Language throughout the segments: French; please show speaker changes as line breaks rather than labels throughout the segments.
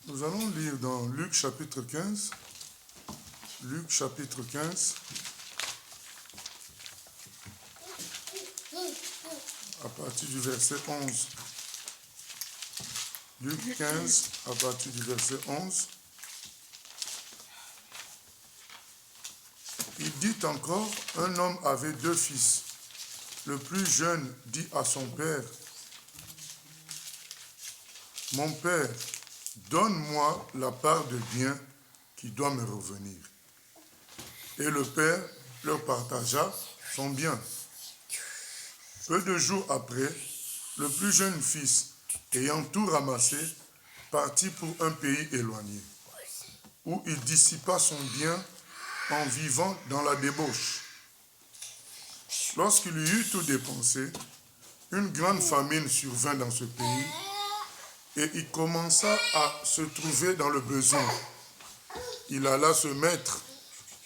Nous allons lire dans Luc chapitre 15. Luc chapitre 15. À partir du verset 11. Luc 15, à partir du verset 11. Il dit encore, un homme avait 2 fils. Le plus jeune dit à son père, « Mon père, donne-moi la part de bien qui doit me revenir. » Et le père leur partagea son bien. Peu de jours après, le plus jeune fils, ayant tout ramassé, partit pour un pays éloigné, où il dissipa son bien en vivant dans la débauche. Lorsqu'il eut tout dépensé, une grande famine survint dans ce pays, et il commença à se trouver dans le besoin. Il alla se mettre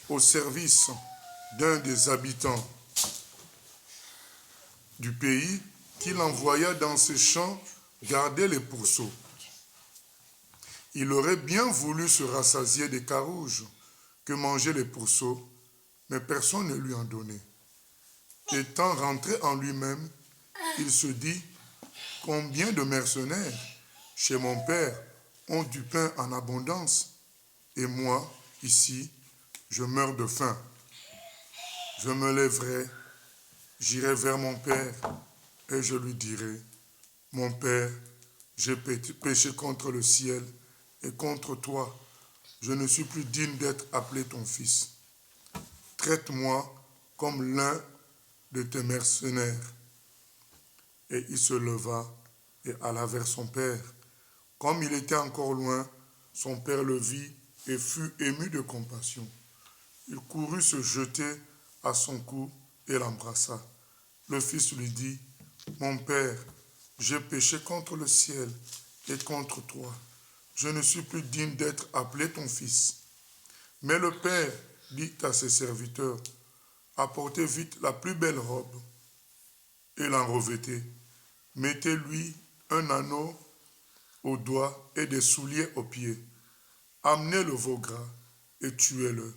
au service d'un des habitants du pays, qu'il envoya dans ses champs garder les pourceaux. Il aurait bien voulu se rassasier des carouges que mangeaient les pourceaux, mais personne ne lui en donnait. Étant rentré en lui-même, il se dit, « Combien de mercenaires chez mon père ont du pain en abondance, et moi, ici, je meurs de faim. Je me lèverai, j'irai vers mon père, et je lui dirai, « Mon père, j'ai péché contre le ciel et contre toi. Je ne suis plus digne d'être appelé ton fils. Traite-moi comme l'un de tes mercenaires. » Et il se leva et alla vers son père. Comme il était encore loin, son père le vit et fut ému de compassion. Il courut se jeter à son cou et l'embrassa. Le fils lui dit, « Mon père, j'ai péché contre le ciel et contre toi. Je ne suis plus digne d'être appelé ton fils. » Mais le père dit à ses serviteurs, « Apportez vite la plus belle robe et l'en revêtez. Mettez-lui un anneau au doigt et des souliers aux pieds. Amenez le veau gras et tuez-le.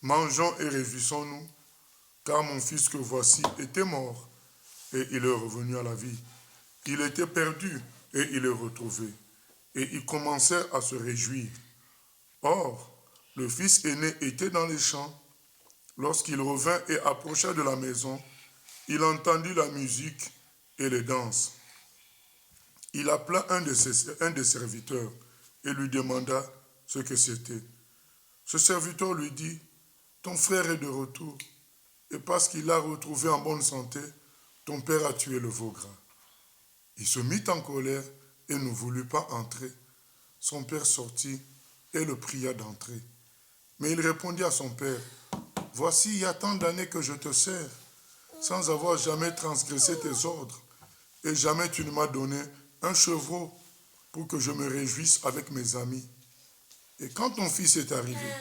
Mangeons et réjouissons-nous, car mon fils que voici était mort et il est revenu à la vie. Il était perdu et il est retrouvé. » Et ils commencèrent à se réjouir. Or, le fils aîné était dans les champs. Lorsqu'il revint et approcha de la maison, il entendit la musique et les danses. Il appela un des serviteurs et lui demanda ce que c'était. Ce serviteur lui dit, « Ton frère est de retour, et parce qu'il l'a retrouvé en bonne santé, ton père a tué le veau gras. » Il se mit en colère et ne voulut pas entrer. Son père sortit et le pria d'entrer. Mais il répondit à son père, « Voici, il y a tant d'années que je te sers, sans avoir jamais transgressé tes ordres, et jamais tu ne m'as donné un chevreau pour que je me réjouisse avec mes amis. Et quand ton fils est arrivé,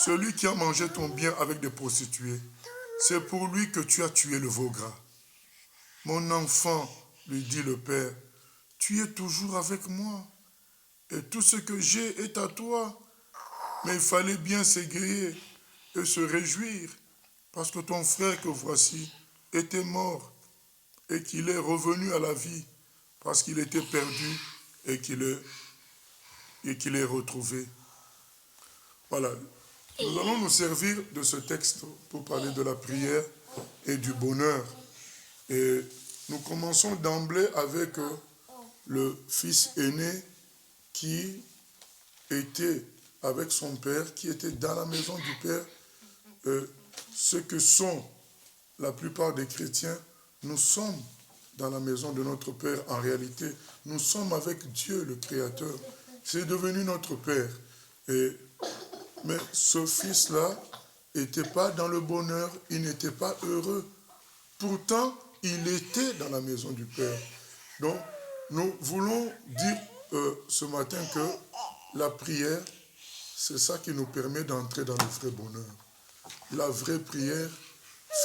celui qui a mangé ton bien avec des prostituées, c'est pour lui que tu as tué le veau gras. » « Mon enfant, lui dit le père, tu es toujours avec moi, et tout ce que j'ai est à toi. Mais il fallait bien s'égayer et se réjouir, parce que ton frère que voici était mort, et qu'il est revenu à la vie, parce qu'il était perdu et qu'il est retrouvé. » Voilà. Nous allons nous servir de ce texte pour parler de la prière et du bonheur. Et nous commençons d'emblée avec le fils aîné qui était avec son père, qui était dans la maison du père. Ce que sont la plupart des chrétiens, nous sommes dans la maison de notre Père. En réalité, nous sommes avec Dieu, le Créateur. C'est devenu notre Père. Mais ce fils-là n'était pas dans le bonheur, il n'était pas heureux. Pourtant, il était dans la maison du Père. Donc, nous voulons dire ce matin que la prière, c'est ça qui nous permet d'entrer dans le vrai bonheur. La vraie prière,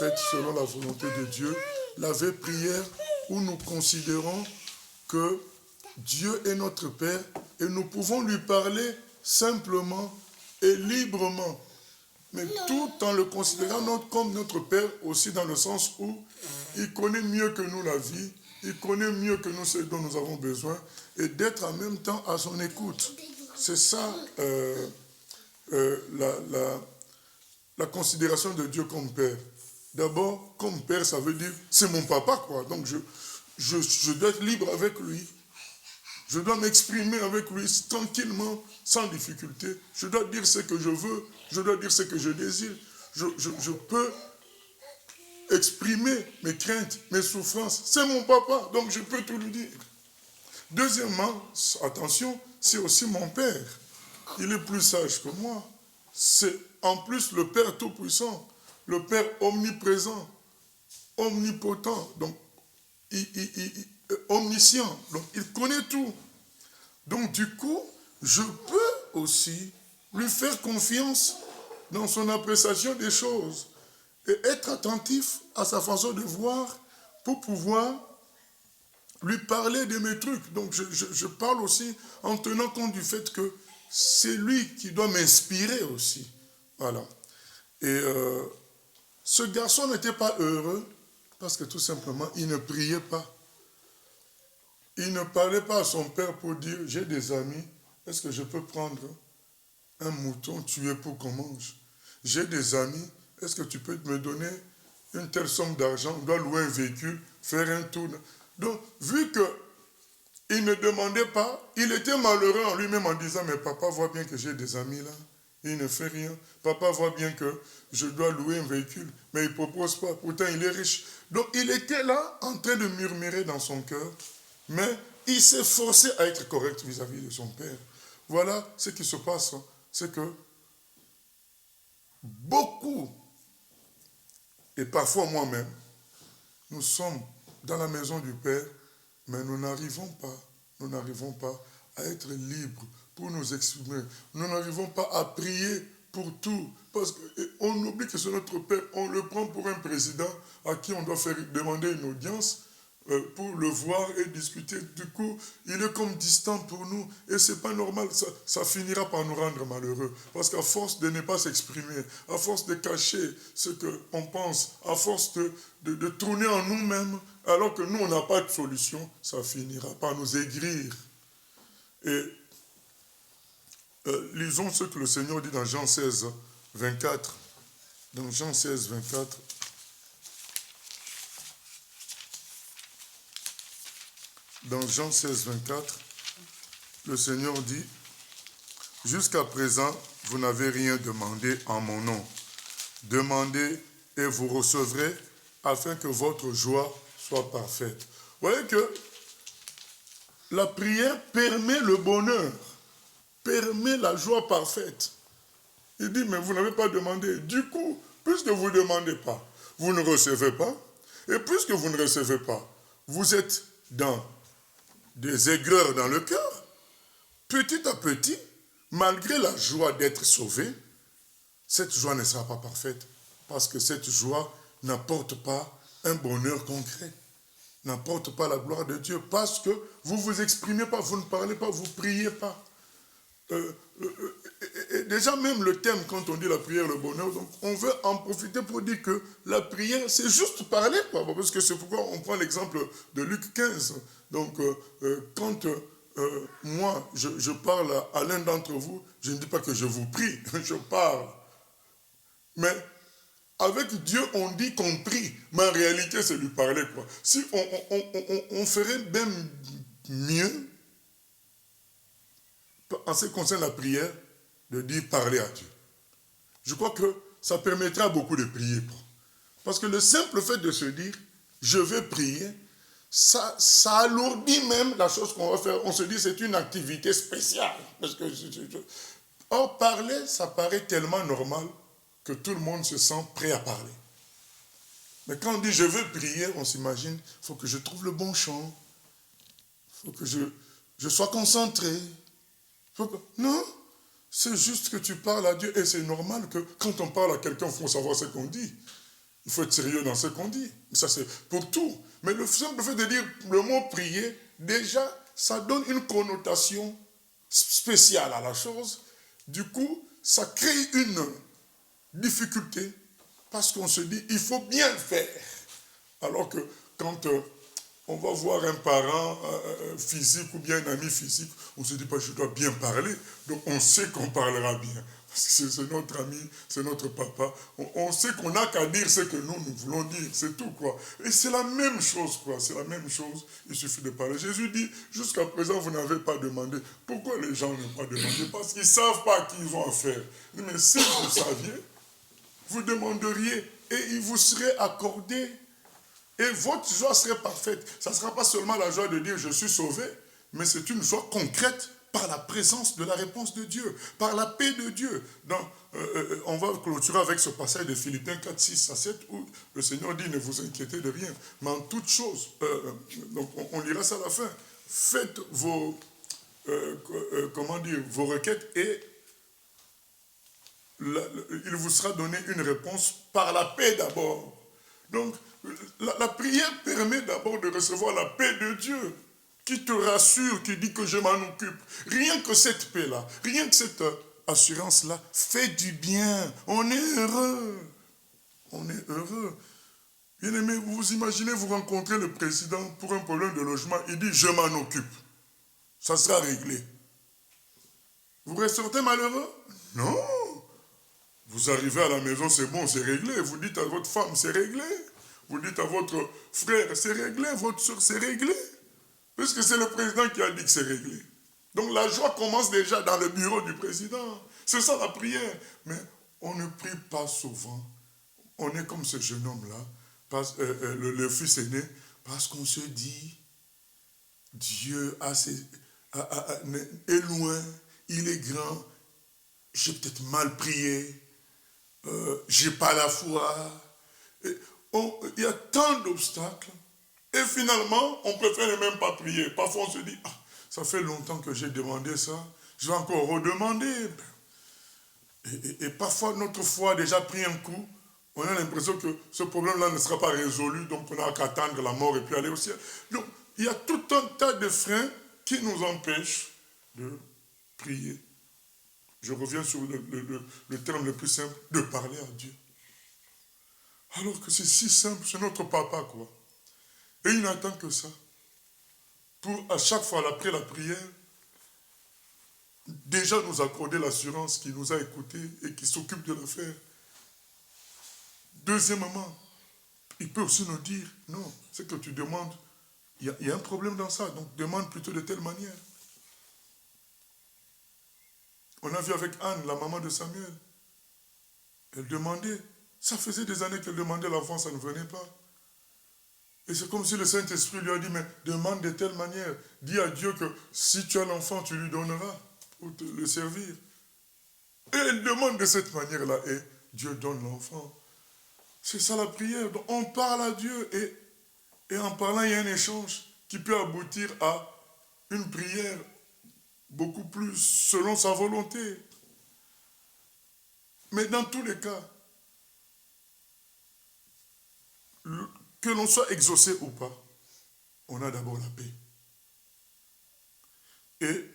faite selon la volonté de Dieu, la vraie prière où nous considérons que Dieu est notre Père et nous pouvons lui parler simplement et librement. Mais tout en le considérant comme notre Père aussi dans le sens où il connaît mieux que nous la vie, il connaît mieux que nous ce dont nous avons besoin et d'être en même temps à son écoute. C'est ça la considération de Dieu comme Père. D'abord, comme Père, ça veut dire, c'est mon papa, quoi. Donc je dois être libre avec lui. Je dois m'exprimer avec lui tranquillement, sans difficulté. Je dois dire ce que je veux, je dois dire ce que je désire. Je peux exprimer mes craintes, mes souffrances. C'est mon papa, donc je peux tout lui dire. Deuxièmement, attention, c'est aussi mon Père. Il est plus sage que moi. C'est en plus le Père Tout-Puissant, le Père omniprésent, omnipotent, donc omniscient, donc il connaît tout. Donc du coup, je peux aussi lui faire confiance dans son appréciation des choses et être attentif à sa façon de voir pour pouvoir lui parler de mes trucs. Donc je parle aussi en tenant compte du fait que c'est lui qui doit m'inspirer aussi. Voilà. Et ce garçon n'était pas heureux parce que tout simplement, il ne priait pas. Il ne parlait pas à son père pour dire, j'ai des amis, est-ce que je peux prendre un mouton tué pour qu'on mange? J'ai des amis, est-ce que tu peux me donner une telle somme d'argent? On doit louer un véhicule, faire un tour. Donc, vu qu'il ne demandait pas, il était malheureux en lui-même en disant, mais papa voit bien que j'ai des amis là. Il ne fait rien. Papa voit bien que je dois louer un véhicule, mais il ne propose pas. Pourtant, il est riche. Donc, il était là en train de murmurer dans son cœur, mais il s'est forcé à être correct vis-à-vis de son père. Voilà ce qui se passe. C'est que beaucoup, et parfois moi-même, nous sommes dans la maison du Père, mais nous n'arrivons pas à être libres pour nous exprimer. Nous n'arrivons pas à prier pour tout. Parce qu'on oublie que c'est notre Père. On le prend pour un président à qui on doit faire demander une audience pour le voir et discuter. Du coup, il est comme distant pour nous. Et ce n'est pas normal. Ça finira par nous rendre malheureux. Parce qu'à force de ne pas s'exprimer, à force de cacher ce qu'on pense, à force de tourner en nous-mêmes, alors que nous, on n'a pas de solution, ça finira par nous aigrir. Et lisons ce que le Seigneur dit dans Jean 16, 24. Dans Jean 16, 24. Dans Jean 16, 24, le Seigneur dit, « Jusqu'à présent, vous n'avez rien demandé en mon nom. Demandez et vous recevrez, afin que votre joie soit parfaite. » Vous voyez que la prière permet le bonheur, permet la joie parfaite. Il dit, mais vous n'avez pas demandé. Du coup, puisque vous ne demandez pas, vous ne recevez pas. Et puisque vous ne recevez pas, vous êtes dans des aigreurs dans le cœur. Petit à petit, malgré la joie d'être sauvé, cette joie ne sera pas parfaite. Parce que cette joie n'apporte pas un bonheur concret. N'apporte pas la gloire de Dieu. Parce que vous ne vous exprimez pas, vous ne parlez pas, vous ne priez pas. Et déjà même le thème, quand on dit la prière, le bonheur, donc on veut en profiter pour dire que la prière, c'est juste parler, quoi, parce que c'est pourquoi on prend l'exemple de Luc 15. Donc, quand moi, je parle à l'un d'entre vous, je ne dis pas que je vous prie, je parle. Mais avec Dieu, on dit qu'on prie, mais en réalité, c'est lui parler, quoi. Si on ferait même mieux, en ce qui concerne la prière, de dire parler à Dieu. Je crois que ça permettra à beaucoup de prier. Parce que le simple fait de se dire, je vais prier, ça alourdit même la chose qu'on va faire. On se dit, c'est une activité spéciale. Parce que or, parler, ça paraît tellement normal que tout le monde se sent prêt à parler. Mais quand on dit, je veux prier, on s'imagine, il faut que je trouve le bon chant. Il faut que je sois concentré. Non, c'est juste que tu parles à Dieu et c'est normal que quand on parle à quelqu'un, il faut savoir ce qu'on dit. Il faut être sérieux dans ce qu'on dit. Ça, c'est pour tout. Mais le simple fait de dire le mot prier, déjà, ça donne une connotation spécial à la chose. Du coup, ça crée une difficulté parce qu'on se dit, il faut bien faire. Alors que quand on va voir un parent physique ou bien un ami physique, on se dit pas, je dois bien parler. Donc on sait qu'on parlera bien. Parce que c'est notre ami, c'est notre papa. On sait qu'on n'a qu'à dire ce que nous voulons dire, c'est tout quoi. Et c'est la même chose quoi, c'est la même chose. Il suffit de parler. Jésus dit, jusqu'à présent vous n'avez pas demandé. Pourquoi les gens n'ont pas demandé? Parce qu'ils ne savent pas à qui ils ont affaire. Mais si vous saviez, vous demanderiez et il vous serait accordé. Et votre joie serait parfaite. Ça ne sera pas seulement la joie de dire je suis sauvé, mais c'est une joie concrète par la présence de la réponse de Dieu, par la paix de Dieu. Donc, on va clôturer avec ce passage de Philippiens 4, 6 à 7 où le Seigneur dit ne vous inquiétez de rien, mais en toute chose, donc on lira ça à la fin, faites vos, vos requêtes et il vous sera donné une réponse par la paix d'abord. Donc, la prière permet d'abord de recevoir la paix de Dieu, qui te rassure, qui dit que je m'en occupe. Rien que cette paix-là, rien que cette assurance-là fait du bien. On est heureux. On est heureux. Bien aimé, vous imaginez, vous rencontrez le président pour un problème de logement, il dit je m'en occupe. Ça sera réglé. Vous ressortez malheureux? Non. Vous arrivez à la maison, c'est bon, c'est réglé. Vous dites à votre femme, c'est réglé. Vous dites à votre frère, c'est réglé. Votre soeur, c'est réglé. Puisque c'est le président qui a dit que c'est réglé. Donc la joie commence déjà dans le bureau du président. C'est ça la prière. Mais on ne prie pas souvent. On est comme ce jeune homme-là, le fils aîné, parce qu'on se dit, Dieu est loin, il est grand, j'ai peut-être mal prié. J'ai pas la foi. Il y a tant d'obstacles. Et finalement, on préfère ne même pas prier. Parfois, on se dit, ah, ça fait longtemps que j'ai demandé ça. Je vais encore redemander. Et parfois, notre foi a déjà pris un coup. On a l'impression que ce problème-là ne sera pas résolu. Donc, on n'a qu'à attendre la mort et puis aller au ciel. Donc, il y a tout un tas de freins qui nous empêchent de prier. Je reviens sur le terme le plus simple, de parler à Dieu. Alors que c'est si simple, c'est notre papa, quoi. Et il n'attend que ça. Pour, à chaque fois, après la prière, déjà nous accorder l'assurance qu'il nous a écoutés et qu'il s'occupe de l'affaire. Deuxièmement, il peut aussi nous dire, non, ce que tu demandes, il y a un problème dans ça, donc demande plutôt de telle manière. On a vu avec Anne, la maman de Samuel. Elle demandait, ça faisait des années qu'elle demandait l'enfant, ça ne venait pas. Et c'est comme si le Saint-Esprit lui a dit, mais demande de telle manière. Dis à Dieu que si tu as l'enfant, tu lui donneras pour le servir. Et elle demande de cette manière-là, et Dieu donne l'enfant. C'est ça la prière. Donc on parle à Dieu, et en parlant, il y a un échange qui peut aboutir à une prière beaucoup plus selon sa volonté. Mais dans tous les cas, que l'on soit exaucé ou pas, on a d'abord la paix. Et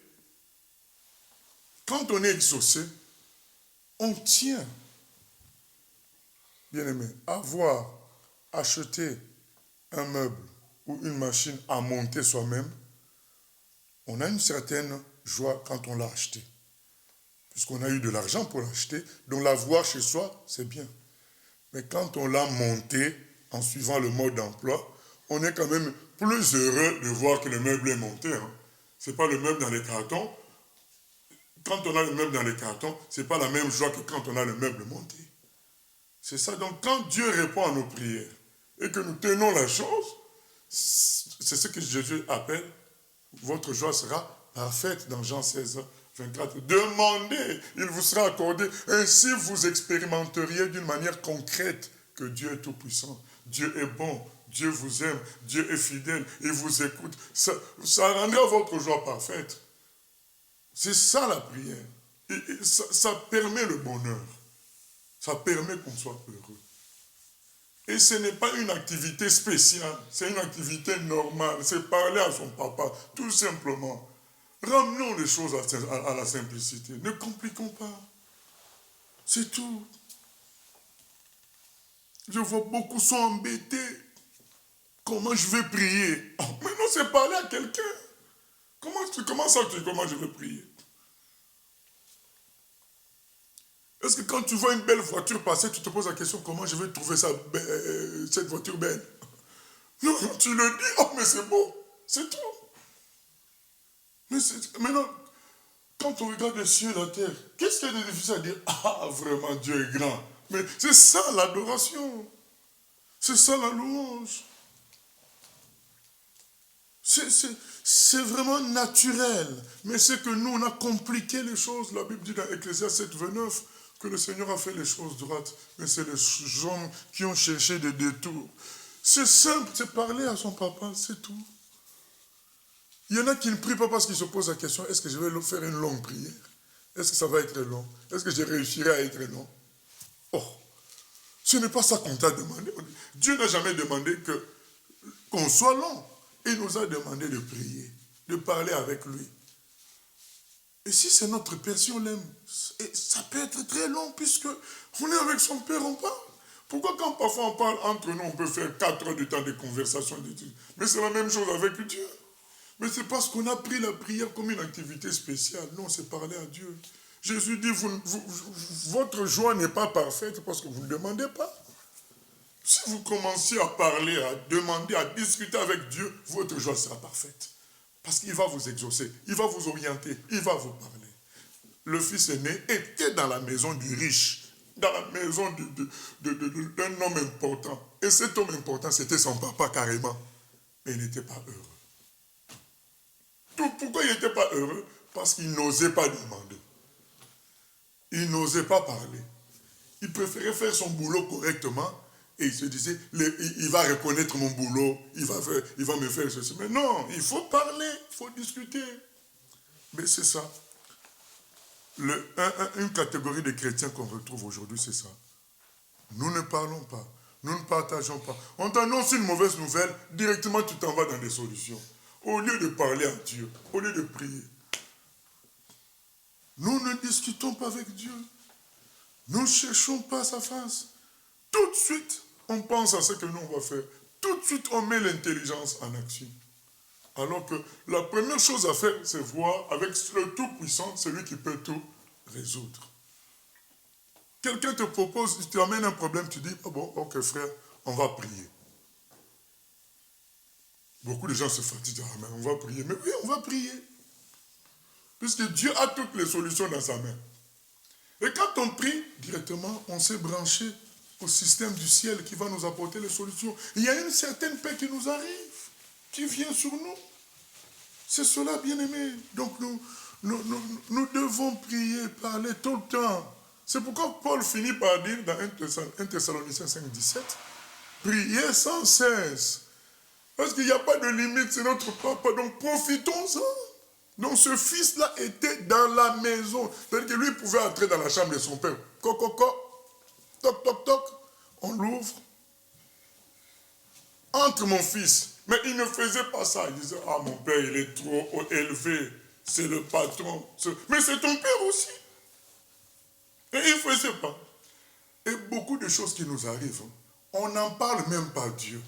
quand on est exaucé, on tient, bien aimé, avoir acheté un meuble ou une machine à monter soi-même, on a une certaine joie quand on l'a acheté. Puisqu'on a eu de l'argent pour l'acheter, donc l'avoir chez soi, c'est bien. Mais quand on l'a monté, en suivant le mode d'emploi, on est quand même plus heureux de voir que le meuble est monté. Hein. Ce n'est pas le meuble dans les cartons. Quand on a le meuble dans les cartons, ce n'est pas la même joie que quand on a le meuble monté. C'est ça. Donc quand Dieu répond à nos prières et que nous tenons la chose, c'est ce que Jésus appelle, votre joie sera parfaite dans Jean 16, 24. Demandez, il vous sera accordé. Ainsi vous expérimenteriez d'une manière concrète que Dieu est tout-puissant. Dieu est bon, Dieu vous aime, Dieu est fidèle, il vous écoute. Ça rendra votre joie parfaite. C'est ça la prière. Et ça permet le bonheur. Ça permet qu'on soit heureux. Et ce n'est pas une activité spéciale, c'est une activité normale. C'est parler à son papa, tout simplement. Ramenons les choses à la simplicité. Ne compliquons pas. C'est tout. Je vois beaucoup sont embêtés. Comment je vais prier? Oh, mais non, c'est parler à quelqu'un. Comment ça, comment je vais prier? Est-ce que quand tu vois une belle voiture passer, tu te poses la question, comment je vais trouver cette voiture belle? Non, tu le dis, oh mais c'est beau, c'est tout. Mais maintenant, quand on regarde les cieux et la terre, qu'est-ce qu'il y a de difficile à dire? Ah, vraiment, Dieu est grand. Mais c'est ça l'adoration. C'est ça la louange. C'est vraiment naturel. Mais c'est que nous, on a compliqué les choses. La Bible dit dans Ecclésiaste 7, 29 que le Seigneur a fait les choses droites. Mais c'est les hommes qui ont cherché des détours. C'est simple, c'est parler à son papa, c'est tout. Il y en a qui ne prient pas parce qu'ils se posent la question, est-ce que je vais faire une longue prière? Est-ce que ça va être long? Est-ce que je réussirai à être long? Oh, ce n'est pas ça qu'on t'a demandé. Dieu n'a jamais demandé qu'on soit long. Il nous a demandé de prier, de parler avec lui. Et si c'est notre Père, si on l'aime, ça peut être très long puisque on est avec son Père, on parle. Pourquoi quand parfois on parle entre nous, on peut faire 4 heures de temps de conversation, mais c'est la même chose avec Dieu. Mais c'est parce qu'on a pris la prière comme une activité spéciale. Non, c'est parler à Dieu. Jésus dit, votre joie n'est pas parfaite parce que vous ne demandez pas. Si vous commencez à parler, à demander, à discuter avec Dieu, votre joie sera parfaite. Parce qu'il va vous exaucer, il va vous orienter, il va vous parler. Le fils aîné était dans la maison du riche, dans la maison d'un homme important. Et cet homme important, c'était son papa carrément. Mais il n'était pas heureux. Pourquoi il n'était pas heureux? Parce qu'il n'osait pas demander. Il n'osait pas parler. Il préférait faire son boulot correctement et il se disait, il va reconnaître mon boulot, il va me faire ceci. Mais non, il faut parler, il faut discuter. Mais c'est ça. Une catégorie de chrétiens qu'on retrouve aujourd'hui, c'est ça. Nous ne parlons pas, nous ne partageons pas. On t'annonce une mauvaise nouvelle, directement tu t'en vas dans des solutions. Au lieu de parler à Dieu, au lieu de prier. Nous ne discutons pas avec Dieu. Nous ne cherchons pas sa face. Tout de suite, on pense à ce que nous on va faire. Tout de suite, on met l'intelligence en action. Alors que la première chose à faire, c'est voir avec le Tout-Puissant, celui qui peut tout résoudre. Quelqu'un te propose, tu amènes un problème, tu dis, ah bon, ok frère, on va prier. Beaucoup de gens se fatiguent, ah mais on va prier. Mais oui, on va prier. Puisque Dieu a toutes les solutions dans sa main. Et quand on prie, directement, on s'est branché au système du ciel qui va nous apporter les solutions. Il y a une certaine paix qui nous arrive, qui vient sur nous. C'est cela, bien-aimé. Donc nous devons prier, parler tout le temps. C'est pourquoi Paul finit par dire dans 1 Thessaloniciens 5, 17, priez sans cesse. Parce qu'il n'y a pas de limite, c'est notre papa, donc profitons-en. Donc ce fils-là était dans la maison. C'est-à-dire que lui pouvait entrer dans la chambre de son père. Toc, toc, toc. On l'ouvre. Entre mon fils. Mais il ne faisait pas ça. Il disait, ah mon père, il est trop élevé. C'est le patron. Mais c'est ton père aussi. Et il ne faisait pas. Et beaucoup de choses qui nous arrivent, on n'en parle même pas à Dieu.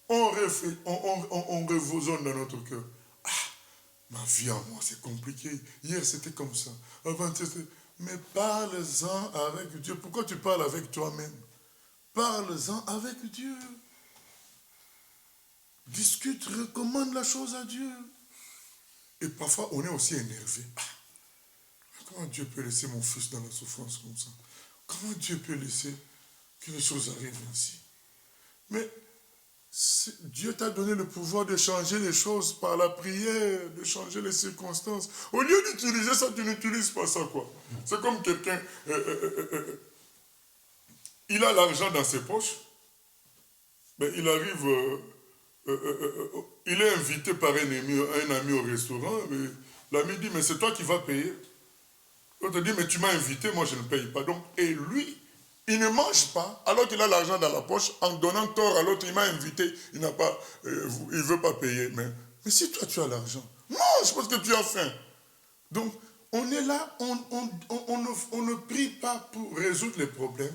On revosonne dans notre cœur. Ah, ma vie à moi, c'est compliqué. Hier, c'était comme ça. Avant, mais parle-en avec Dieu. Pourquoi tu parles avec toi-même? Parle-en avec Dieu. Discute, recommande la chose à Dieu. Et parfois, on est aussi énervé. Ah, comment Dieu peut laisser mon fils dans la souffrance comme ça? Comment Dieu peut laisser que les choses arrivent ainsi? Mais Dieu t'a donné le pouvoir de changer les choses par la prière, de changer les circonstances. Au lieu d'utiliser ça, tu n'utilises pas ça, quoi. C'est comme quelqu'un, il a l'argent dans ses poches, mais il arrive, il est invité par un ami au restaurant, mais l'ami dit, mais c'est toi qui vas payer. L'autre dit, mais tu m'as invité, moi je ne paye pas. Donc, et lui, il ne mange pas, alors qu'il a l'argent dans la poche, en donnant tort à l'autre, il m'a invité, il ne veut pas payer. Mais si toi tu as l'argent, mange parce que tu as faim. Donc, on est là, on ne prie pas pour résoudre les problèmes,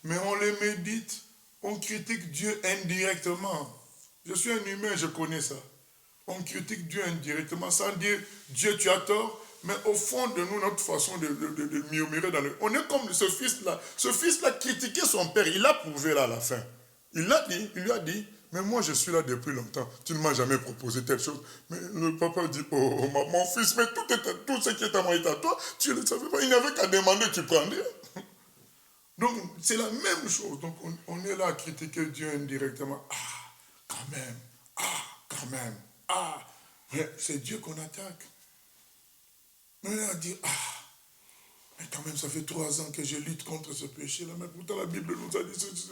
mais on les médite, on critique Dieu indirectement. Je suis un humain, je connais ça. On critique Dieu indirectement sans dire Dieu tu as tort, mais au fond de nous, notre façon de murmurer dans le... On est comme ce fils-là. Ce fils-là critiquait son père, il l'a prouvé là à la fin. Il l'a dit, il lui a dit, mais moi je suis là depuis longtemps, tu ne m'as jamais proposé telle chose. Mais le papa dit, oh mon fils, mais tout ce qui est à moi est à toi, tu ne le savais pas, il n'y avait qu'à demander, tu prendrais. Donc c'est la même chose, donc on est là à critiquer Dieu indirectement. Ah, quand même, ah, quand même. Ah, c'est Dieu qu'on attaque. Mais on a dit, ah, mais quand même, ça fait 3 ans que je lutte contre ce péché-là, mais pourtant la Bible nous a dit,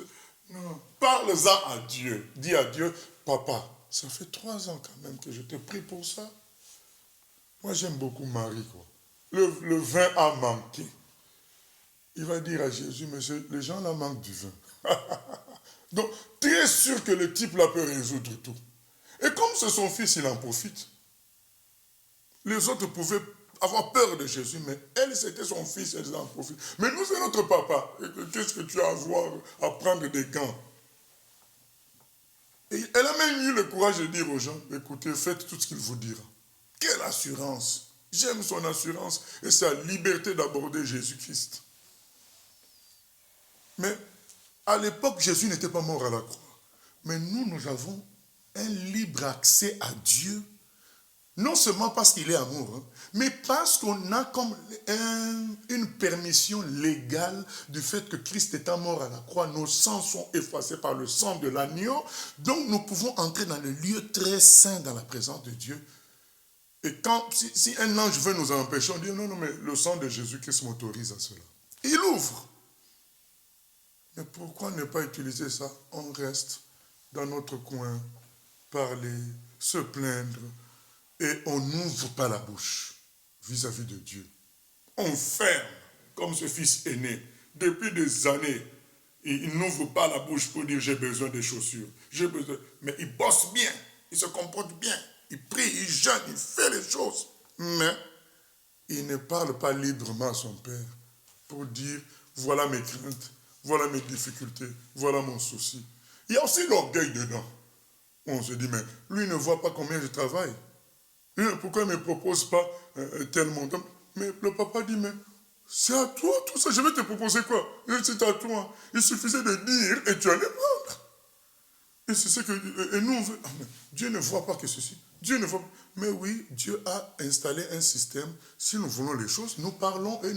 non, parle-en à Dieu. Dis à Dieu, papa, ça fait 3 ans quand même que je te prie pour ça. Moi, j'aime beaucoup Marie, quoi. Le vin a manqué. Il va dire à Jésus, monsieur, les gens là manquent du vin. Donc, tu es sûr que le type là peut résoudre tout. Et comme c'est son fils, il en profite. Les autres pouvaient avoir peur de Jésus, mais elle, c'était son fils, elle en profite. Mais nous, c'est notre papa. Qu'est-ce que tu as à voir, à prendre des gants? Et elle a même eu le courage de dire aux gens, écoutez, faites tout ce qu'il vous dira. Quelle assurance! J'aime son assurance et sa liberté d'aborder Jésus-Christ. Mais à l'époque, Jésus n'était pas mort à la croix. Mais nous avons un libre accès à Dieu, non seulement parce qu'il est amour, mais parce qu'on a comme une permission légale du fait que Christ étant mort à la croix, nos sangs sont effacés par le sang de l'agneau, donc nous pouvons entrer dans le lieu très saint dans la présence de Dieu. Et si un ange veut nous empêcher, on dit non, mais le sang de Jésus-Christ m'autorise à cela. Il ouvre. Mais pourquoi ne pas utiliser ça? On reste dans notre coin, parler, se plaindre, et on n'ouvre pas la bouche vis-à-vis de Dieu. On ferme, comme ce fils aîné, depuis des années. Et il n'ouvre pas la bouche pour dire j'ai besoin des chaussures. Mais il bosse bien, il se comporte bien, il prie, il jeûne, il fait les choses. Mais il ne parle pas librement à son père pour dire voilà mes craintes, voilà mes difficultés, voilà mon souci. Il y a aussi l'orgueil dedans. On se dit, mais lui ne voit pas combien je travaille. Pourquoi il ne me propose pas tel montant? Mais le papa dit, mais c'est à toi tout ça, je vais te proposer quoi? C'est à toi. Il suffisait de dire et tu allais prendre. Et c'est ce que... Et nous, on veut... Ah, Dieu ne voit pas que ceci. Dieu ne voit pas. Mais oui, Dieu a installé un système. Si nous voulons les choses, nous parlons et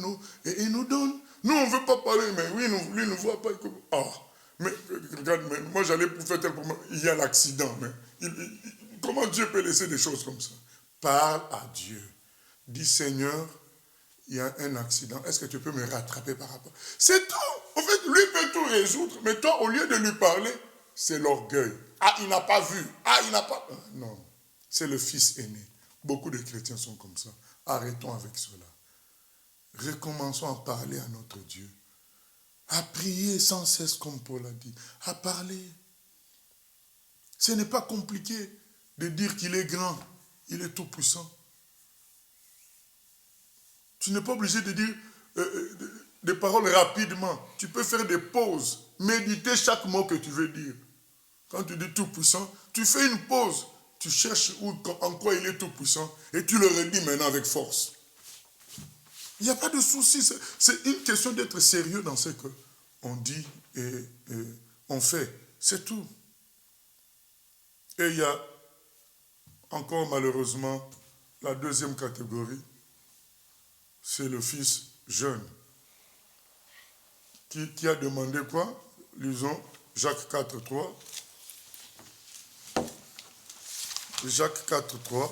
il nous donne. Nous, on ne veut pas parler, mais oui, lui ne voit pas. Ah, mais regarde, mais moi j'allais pour faire tel pour moi. Il y a l'accident, mais comment Dieu peut laisser des choses comme ça? Parle à Dieu. Dis Seigneur, il y a un accident. Est-ce que tu peux me rattraper par rapport? C'est tout. En fait, lui peut tout résoudre, mais toi, au lieu de lui parler, c'est l'orgueil. Ah, il n'a pas vu. Ah, il n'a pas... Non, c'est le fils aîné. Beaucoup de chrétiens sont comme ça. Arrêtons avec cela. Recommençons à parler à notre Dieu. À prier sans cesse, comme Paul a dit. À parler. Ce n'est pas compliqué de dire qu'il est grand. Il est tout puissant. Tu n'es pas obligé de dire des paroles rapidement. Tu peux faire des pauses. Méditer chaque mot que tu veux dire. Quand tu dis tout puissant, tu fais une pause. Tu cherches en quoi il est tout puissant et tu le redis maintenant avec force. Il n'y a pas de souci. C'est une question d'être sérieux dans ce qu'on dit et on fait. C'est tout. Et il y a encore malheureusement la deuxième catégorie. C'est le fils jeune. Qui a demandé quoi? Lisons Jacques 4,3. Jacques 4,3.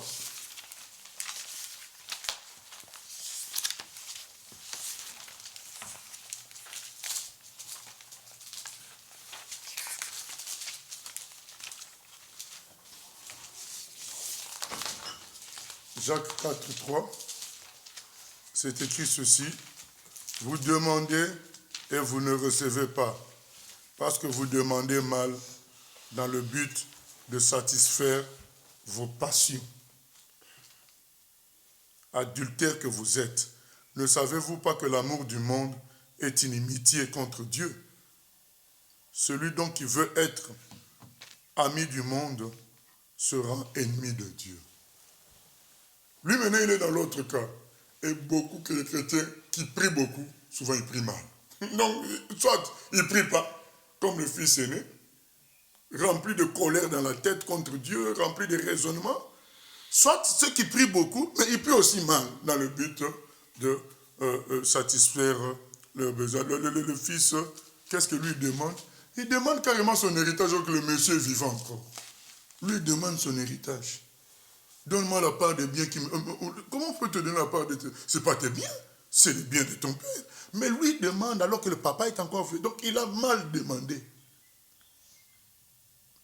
Jacques 4,3. C'est écrit ceci. Vous demandez et vous ne recevez pas, parce que vous demandez mal dans le but de satisfaire vos passions. adultères que vous êtes, ne savez-vous pas que l'amour du monde est inimitié contre Dieu? Celui donc qui veut être ami du monde sera ennemi de Dieu. Lui maintenant il est dans l'autre cas. Et beaucoup que les chrétiens qui prient beaucoup, souvent ils prient mal. Donc, soit ils ne prient pas, comme le fils aîné, rempli de colère dans la tête contre Dieu, rempli de raisonnements, soit ceux qui prient beaucoup, mais ils prient aussi mal, dans le but de satisfaire leurs besoins. Le fils, qu'est-ce que lui demande? Il demande carrément son héritage alors que le monsieur est vivant encore. Lui il demande son héritage. Donne-moi la part des biens qui me... Comment on peut te donner la part de tes... C'est pas tes biens, c'est les biens de ton père. Mais lui demande alors que le papa est encore vieux. Donc il a mal demandé.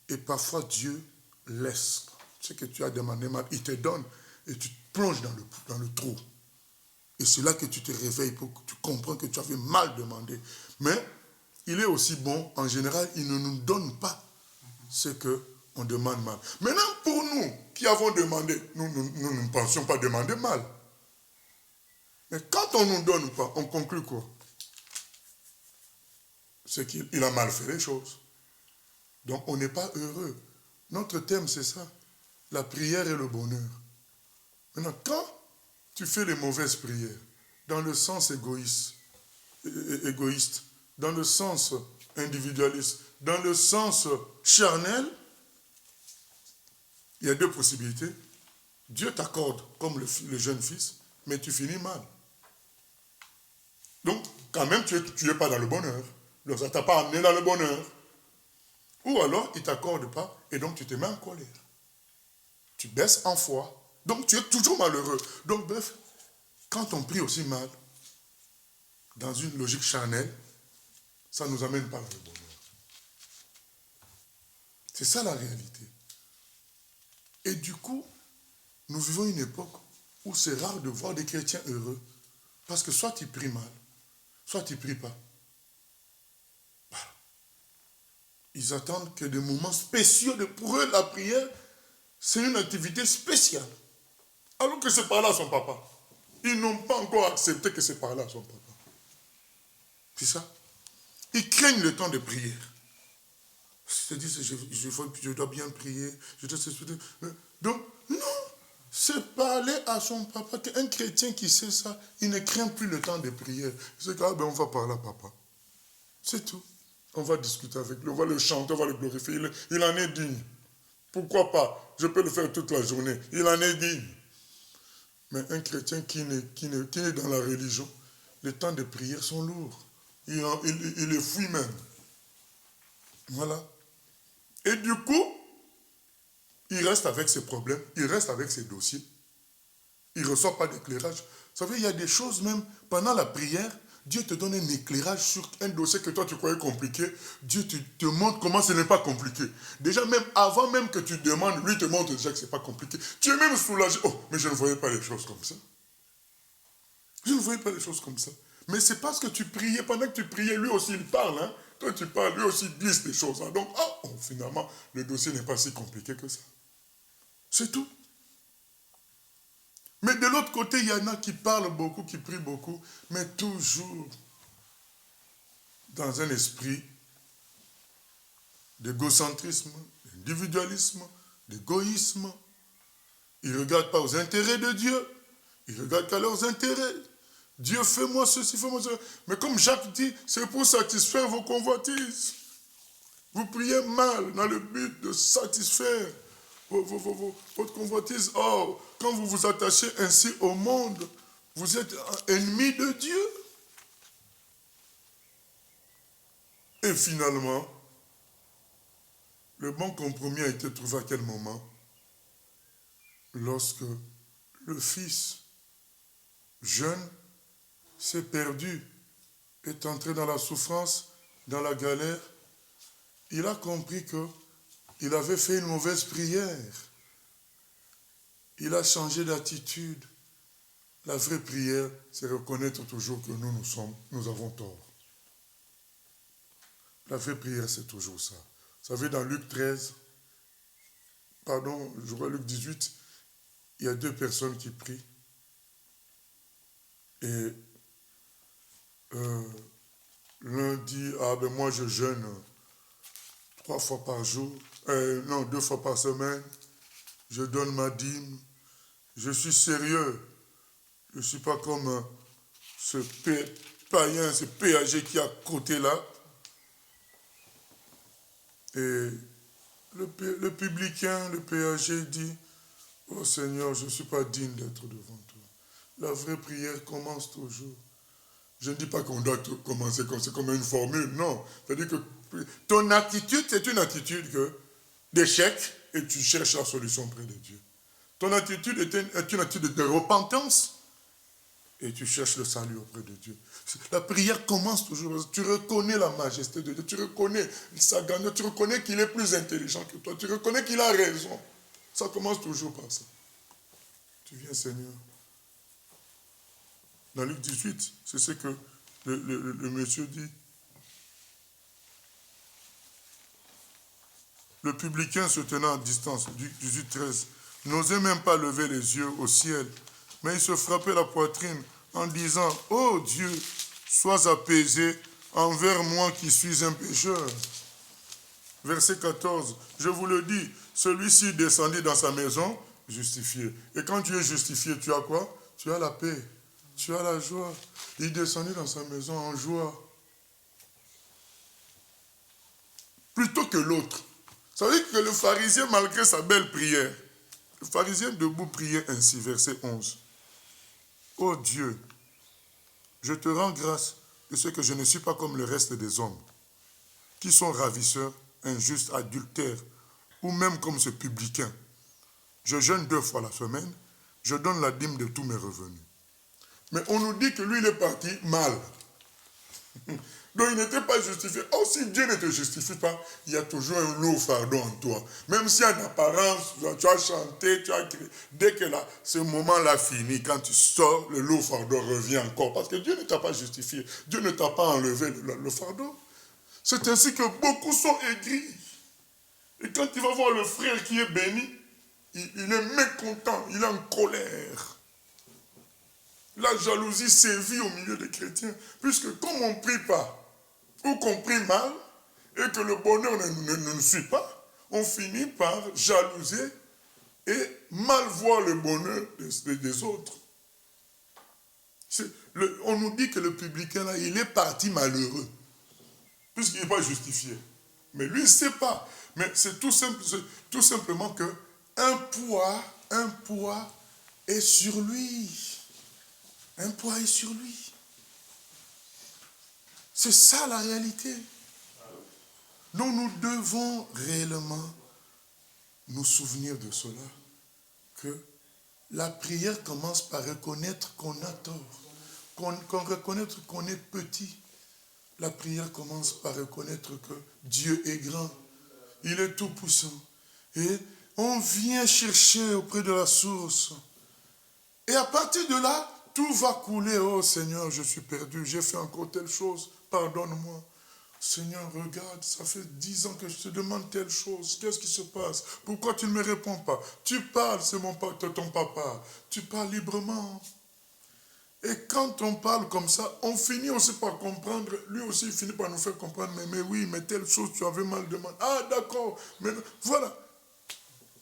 Et parfois Dieu laisse ce que tu as demandé mal. Il te donne et tu te plonges dans le trou. Et c'est là que tu te réveilles pour que tu comprends que tu avais mal demandé. Mais il est aussi bon, en général, il ne nous donne pas ce qu'on demande mal. Maintenant, pour nous qui avons demandé, nous ne pensions pas demander mal. Mais quand on ne nous donne pas, on conclut quoi? C'est qu'il a mal fait les choses. Donc on n'est pas heureux. Notre thème c'est ça, la prière et le bonheur. Maintenant, quand tu fais les mauvaises prières, dans le sens égoïste, dans le sens individualiste, dans le sens charnel, il y a deux possibilités. Dieu t'accorde comme le jeune fils, mais tu finis mal. Donc, quand même, tu n'es pas dans le bonheur. Donc, ça ne t'a pas amené dans le bonheur. Ou alors, il ne t'accorde pas, et donc tu te mets en colère. Tu baisses en foi. Donc, tu es toujours malheureux. Donc, bref, quand on prie aussi mal, dans une logique charnelle, ça ne nous amène pas dans le bonheur. C'est ça la réalité. Et du coup, nous vivons une époque où c'est rare de voir des chrétiens heureux. Parce que soit ils prient mal, soit ils ne prient pas. Voilà. Ils attendent que des moments spéciaux. Pour eux, la prière, c'est une activité spéciale. Alors que c'est par là son papa. Ils n'ont pas encore accepté que c'est par là son papa. C'est ça. Ils craignent le temps de prière. Ils se disent, je dois bien prier. Donc, non. C'est parler à son papa. Un chrétien qui sait ça, il ne craint plus le temps de prière. Il se dit, on va parler à papa. C'est tout. On va discuter avec lui, on va le chanter, on va le glorifier. Il en est digne. Pourquoi pas? Je peux le faire toute la journée. Il en est digne. Mais un chrétien qui est dans la religion, les temps de prière sont lourds. Il les fuit même. Voilà. Et du coup, il reste avec ses problèmes, il reste avec ses dossiers. Il ne reçoit pas d'éclairage. Vous savez, il y a des choses même, pendant la prière, Dieu te donne un éclairage sur un dossier que toi tu croyais compliqué. Dieu te montre comment ce n'est pas compliqué. Déjà, même avant même que tu demandes, lui te montre déjà que ce n'est pas compliqué. Tu es même soulagé. Oh, mais je ne voyais pas les choses comme ça. Je ne voyais pas les choses comme ça. Mais c'est parce que tu priais, pendant que tu priais, lui aussi il parle. Hein? Toi tu parles, lui aussi il glisse des choses. Hein? Donc, finalement, le dossier n'est pas si compliqué que ça. C'est tout. Mais de l'autre côté, il y en a qui parlent beaucoup, qui prient beaucoup, mais toujours dans un esprit d'égocentrisme, d'individualisme, d'égoïsme. Ils ne regardent pas aux intérêts de Dieu, ils regardent qu'à leurs intérêts. Dieu, fais-moi ceci, fais-moi cela. Mais comme Jacques dit, c'est pour satisfaire vos convoitises. Vous priez mal dans le but de satisfaire votre convoitise. Or, quand vous vous attachez ainsi au monde, vous êtes ennemi de Dieu. Et finalement, le bon compromis a été trouvé à quel moment? Lorsque le fils, jeune, s'est perdu, est entré dans la souffrance, dans la galère, il a compris qu'il avait fait une mauvaise prière. Il a changé d'attitude. La vraie prière, c'est reconnaître toujours que nous avons tort. La vraie prière, c'est toujours ça. Vous savez, dans Luc 13, je crois Luc 18, il y a deux personnes qui prient. Et l'un dit, ah ben moi je jeûne 3 fois par jour, non, 2 fois par semaine, je donne ma dîme, je suis sérieux, je ne suis pas comme ce païen, ce péager qui est à côté là. Et le publicain, le péager dit, oh Seigneur, je ne suis pas digne d'être devant toi. La vraie prière commence toujours. Je ne dis pas qu'on doit commencer comme une formule, non. C'est-à-dire que ton attitude, c'est une attitude d'échec et tu cherches la solution près de Dieu. Ton attitude est une attitude de repentance et tu cherches le salut auprès de Dieu. La prière commence toujours. Tu reconnais la majesté de Dieu, tu reconnais sa grandeur, tu reconnais qu'il est plus intelligent que toi, tu reconnais qu'il a raison. Ça commence toujours par ça. Tu viens, Seigneur. Dans Luc 18, c'est ce que le monsieur dit. Le publicain se tenant à distance, 18-13, n'osait même pas lever les yeux au ciel, mais il se frappait la poitrine en disant, « Oh Dieu, sois apaisé envers moi qui suis un pécheur. » Verset 14, je vous le dis, celui-ci descendit dans sa maison justifié. Et quand tu es justifié, tu as quoi? Tu as la paix, tu as la joie. Il descendit dans sa maison en joie. Plutôt que l'autre. Ça veut dire que le pharisien, malgré sa belle prière, le pharisien debout priait ainsi, verset 11. « Ô Dieu, je te rends grâce de ce que je ne suis pas comme le reste des hommes, qui sont ravisseurs, injustes, adultères, ou même comme ce publicain. Je jeûne 2 fois la semaine, je donne la dîme de tous mes revenus. » Mais on nous dit que lui, il est parti mal. Donc il n'était pas justifié. Oh, si Dieu ne te justifie pas, il y a toujours un lourd fardeau en toi. Même si en apparence, tu as chanté, tu as crié. Dès que là, ce moment-là finit, quand tu sors, le lourd fardeau revient encore. Parce que Dieu ne t'a pas justifié. Dieu ne t'a pas enlevé le fardeau. C'est ainsi que beaucoup sont aigris. Et quand tu vas voir le frère qui est béni, il est mécontent, il est en colère. La jalousie sévit au milieu des chrétiens, puisque comme on ne prie pas, ou qu'on prie mal, et que le bonheur ne nous suit pas, on finit par jalouser et mal voir le bonheur des autres. On nous dit que le publicain, là, il est parti malheureux, puisqu'il n'est pas justifié. Mais lui, il ne sait pas. Mais c'est tout simplement que un poids est sur lui. Un poids est sur lui. C'est ça la réalité. Donc nous devons réellement nous souvenir de cela, que la prière commence par reconnaître qu'on a tort, qu'on reconnaître qu'on est petit. La prière commence par reconnaître que Dieu est grand, il est tout puissant. Et on vient chercher auprès de la source. Et à partir de là, tout va couler. Oh Seigneur, je suis perdu, j'ai fait encore telle chose, pardonne-moi. Seigneur, regarde, ça fait 10 ans que je te demande telle chose. Qu'est-ce qui se passe? Pourquoi tu ne me réponds pas? Tu parles, c'est ton papa. Tu parles librement. Et quand on parle comme ça, on finit aussi par comprendre. Lui aussi, il finit par nous faire comprendre. Mais oui, mais telle chose, tu avais mal demandé. Ah, d'accord. Mais voilà.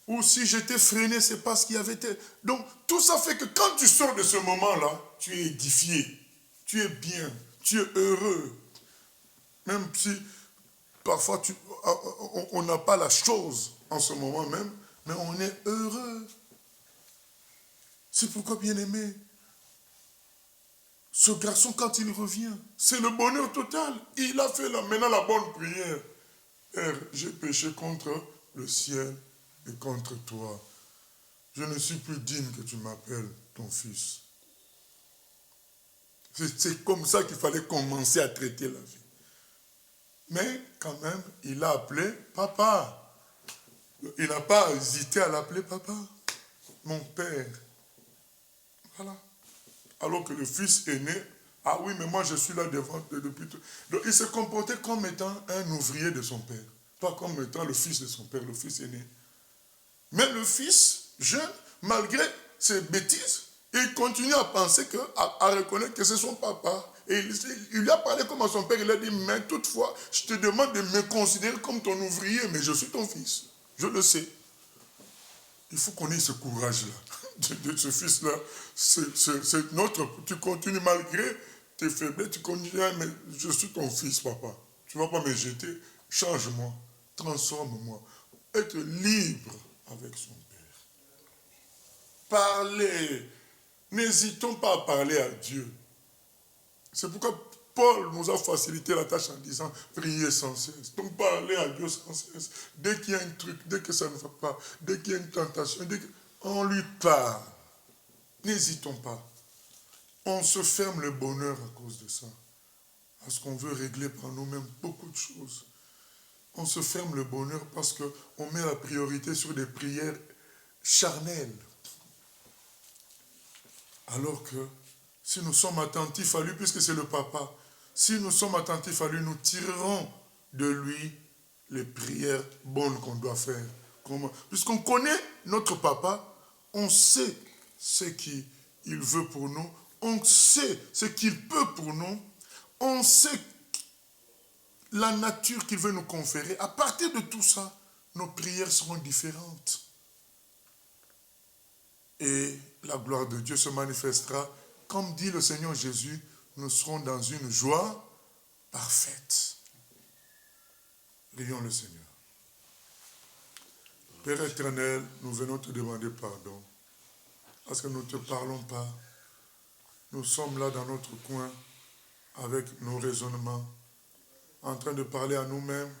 Ou si j'étais freiné, c'est parce qu'il y avait tel. Donc, tout ça fait que quand tu sors de ce moment-là, tu es édifié. Tu es bien. Tu es heureux. Même si parfois on n'a pas la chose en ce moment même, mais on est heureux. C'est pourquoi, bien-aimé, ce garçon, quand il revient, c'est le bonheur total. Il a fait maintenant la bonne prière. Père, j'ai péché contre le ciel et contre toi. Je ne suis plus digne que tu m'appelles ton fils. C'est comme ça qu'il fallait commencer à traiter la vie. Mais quand même, il a appelé papa. Il n'a pas hésité à l'appeler papa. Mon père. Voilà. Alors que le fils aîné, ah oui, mais moi je suis là devant depuis tout. Donc il se comportait comme étant un ouvrier de son père. Pas comme étant le fils de son père, le fils aîné. Mais le fils, jeune, malgré ses bêtises, il continue à penser, à reconnaître que c'est son papa. Et il lui a parlé comme à son père. Il a dit, mais toutefois, je te demande de me considérer comme ton ouvrier, mais je suis ton fils. Je le sais. Il faut qu'on ait ce courage-là, de ce fils-là. C'est notre... Tu continues malgré tes faiblesses, tu continues, mais je suis ton fils, papa. Tu ne vas pas me jeter. Change-moi, transforme-moi. Être libre avec son Père. Parler. N'hésitons pas à parler à Dieu. C'est pourquoi Paul nous a facilité la tâche en disant prier sans cesse. Donc parler à Dieu sans cesse. Dès qu'il y a un truc, dès que ça ne va pas, dès qu'il y a une tentation, on lui parle. N'hésitons pas. On se ferme le bonheur à cause de ça. Parce qu'on veut régler par nous-mêmes beaucoup de choses. On se ferme le bonheur parce qu'on met la priorité sur des prières charnelles. Alors que si nous sommes attentifs à lui, puisque c'est le papa, si nous sommes attentifs à lui, nous tirerons de lui les prières bonnes qu'on doit faire. Puisqu'on connaît notre papa, on sait ce qu'il veut pour nous, on sait ce qu'il peut pour nous, on sait la nature qu'il veut nous conférer. À partir de tout ça, nos prières seront différentes. Et la gloire de Dieu se manifestera. Comme dit le Seigneur Jésus, nous serons dans une joie parfaite. Prions le Seigneur. Père éternel, nous venons te demander pardon parce que nous ne te parlons pas. Nous sommes là dans notre coin avec nos raisonnements, en train de parler à nous-mêmes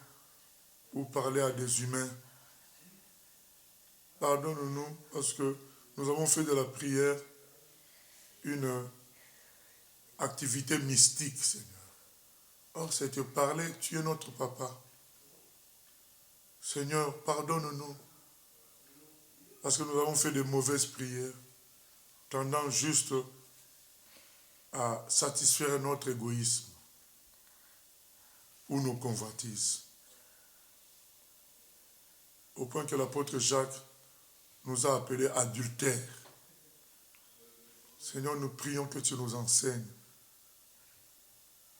ou parler à des humains. Pardonne-nous parce que nous avons fait de la prière une activité mystique, Seigneur. Or, c'est te parler, tu es notre papa. Seigneur, pardonne-nous parce que nous avons fait de mauvaises prières, tendant juste à satisfaire notre égoïsme ou nos convoitises. Au point que l'apôtre Jacques nous a appelés adultères. Seigneur, nous prions que tu nous enseignes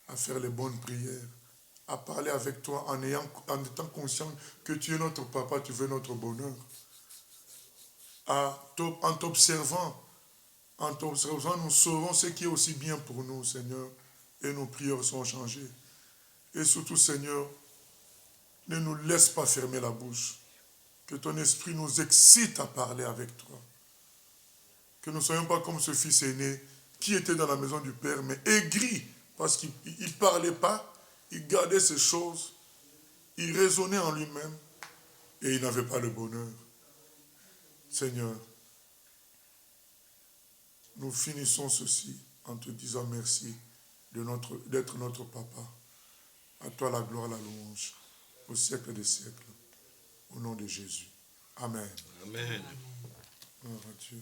à faire les bonnes prières, à parler avec toi en étant conscient que tu es notre papa, tu veux notre bonheur. En t'observant, nous saurons ce qui est aussi bien pour nous, Seigneur, et nos prières sont changées. Et surtout, Seigneur, ne nous laisse pas fermer la bouche. Que ton esprit nous excite à parler avec toi. Que nous ne soyons pas comme ce fils aîné qui était dans la maison du Père, mais aigri, parce qu'il ne parlait pas, il gardait ces choses, il raisonnait en lui-même, et il n'avait pas le bonheur. Seigneur, nous finissons ceci en te disant merci d'être notre papa. À toi la gloire, la louange, au siècle des siècles. Au nom de Jésus. Amen.
Amen.
Gloire à Dieu.